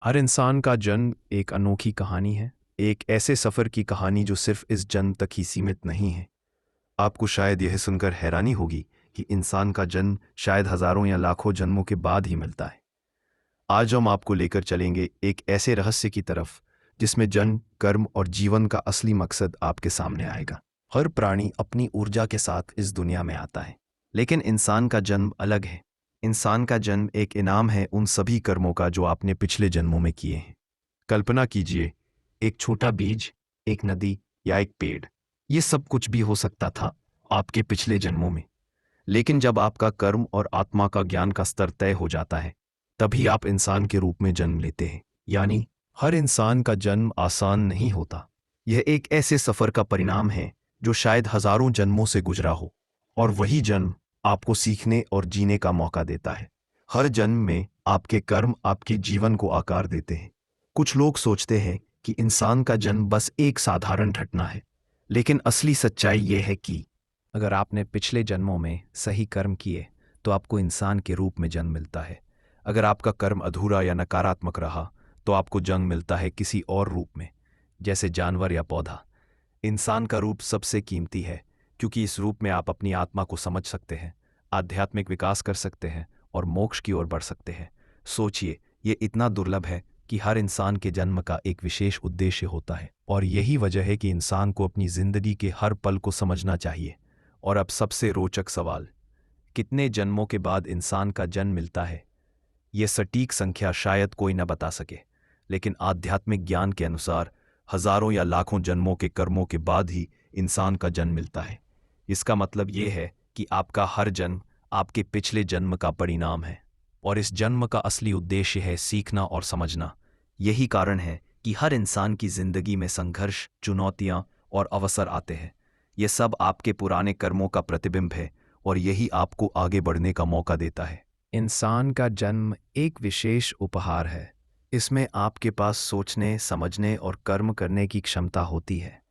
हर इंसान का जन्म एक अनोखी कहानी है। एक ऐसे सफ़र की कहानी जो सिर्फ इस जन्म तक ही सीमित नहीं है। आपको शायद यह सुनकर हैरानी होगी कि इंसान का जन्म शायद हजारों या लाखों जन्मों के बाद ही मिलता है। आज हम आपको लेकर चलेंगे एक ऐसे रहस्य की तरफ जिसमें जन्म, कर्म और जीवन का असली मकसद आपके सामने आएगा। हर प्राणी अपनी ऊर्जा के साथ इस दुनिया में आता है, लेकिन इंसान का जन्म अलग है। इंसान का जन्म एक इनाम है उन सभी कर्मों का जो आपने पिछले जन्मों में किए हैं। कल्पना कीजिए, एक छोटा बीज, एक नदी या एक पेड़, ये सब कुछ भी हो सकता था आपके पिछले जन्मों में। लेकिन जब आपका कर्म और आत्मा का ज्ञान का स्तर तय हो जाता है, तभी आप इंसान के रूप में जन्म लेते हैं। यानी हर इंसान का जन्म आसान नहीं होता। यह एक ऐसे सफर का परिणाम है जो शायद हजारों जन्मों से गुजरा हो, और वही जन्म आपको सीखने और जीने का मौका देता है। हर जन्म में आपके कर्म आपके जीवन को आकार देते हैं। कुछ लोग सोचते हैं कि इंसान का जन्म बस एक साधारण घटना है, लेकिन असली सच्चाई यह है कि अगर आपने पिछले जन्मों में सही कर्म किए तो आपको इंसान के रूप में जन्म मिलता है। अगर आपका कर्म अधूरा या नकारात्मक रहा तो आपको जन्म मिलता है किसी और रूप में, जैसे जानवर या पौधा। इंसान का रूप सबसे कीमती है क्योंकि इस रूप में आप अपनी आत्मा को समझ सकते हैं, आध्यात्मिक विकास कर सकते हैं और मोक्ष की ओर बढ़ सकते हैं। सोचिए, ये इतना दुर्लभ है कि हर इंसान के जन्म का एक विशेष उद्देश्य होता है, और यही वजह है कि इंसान को अपनी जिंदगी के हर पल को समझना चाहिए। और अब सबसे रोचक सवाल, कितने जन्मों के बाद इंसान का जन्म मिलता है? ये सटीक संख्या शायद कोई न बता सके, लेकिन आध्यात्मिक ज्ञान के अनुसार हजारों या लाखों जन्मों के कर्मों के बाद ही इंसान का जन्म मिलता है। इसका मतलब ये है कि आपका हर जन्म आपके पिछले जन्म का परिणाम है, और इस जन्म का असली उद्देश्य है सीखना और समझना। यही कारण है कि हर इंसान की जिंदगी में संघर्ष, चुनौतियां और अवसर आते हैं। ये सब आपके पुराने कर्मों का प्रतिबिंब है, और यही आपको आगे बढ़ने का मौका देता है। इंसान का जन्म एक विशेष उपहार है। इसमें आपके पास सोचने, समझने और कर्म करने की क्षमता होती है।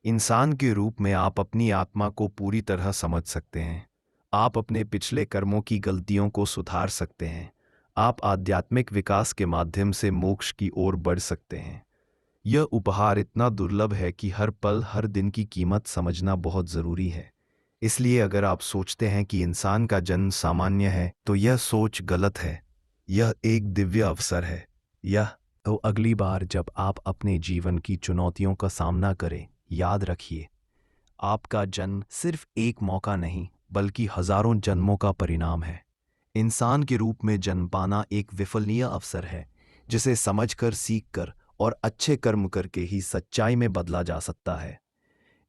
इंसान के रूप में आप अपनी आत्मा को पूरी तरह समझ सकते हैं। आप अपने पिछले कर्मों की गलतियों को सुधार सकते हैं। आप आध्यात्मिक विकास के माध्यम से मोक्ष की ओर बढ़ सकते हैं। यह उपहार इतना दुर्लभ है कि हर पल, हर दिन की कीमत समझना बहुत ज़रूरी है। इसलिए अगर आप सोचते हैं कि इंसान का जन्म सामान्य है, तो यह सोच गलत है। यह एक दिव्य अवसर है। यह तो अगली बार जब आप अपने जीवन की चुनौतियों का सामना करें, याद रखिए, आपका जन्म सिर्फ एक मौका नहीं, बल्कि हजारों जन्मों का परिणाम है। इंसान के रूप में जन्म पाना एक विफलनीय अवसर है, जिसे समझकर, सीखकर और अच्छे कर्म करके ही सच्चाई में बदला जा सकता है।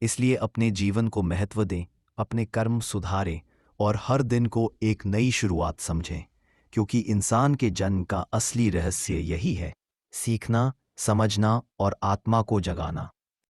इसलिए अपने जीवन को महत्व दें, अपने कर्म सुधारें और हर दिन को एक नई शुरुआत समझें, क्योंकि इंसान के जन्म का असली रहस्य यही है: सीखना, समझना और आत्मा को जगाना।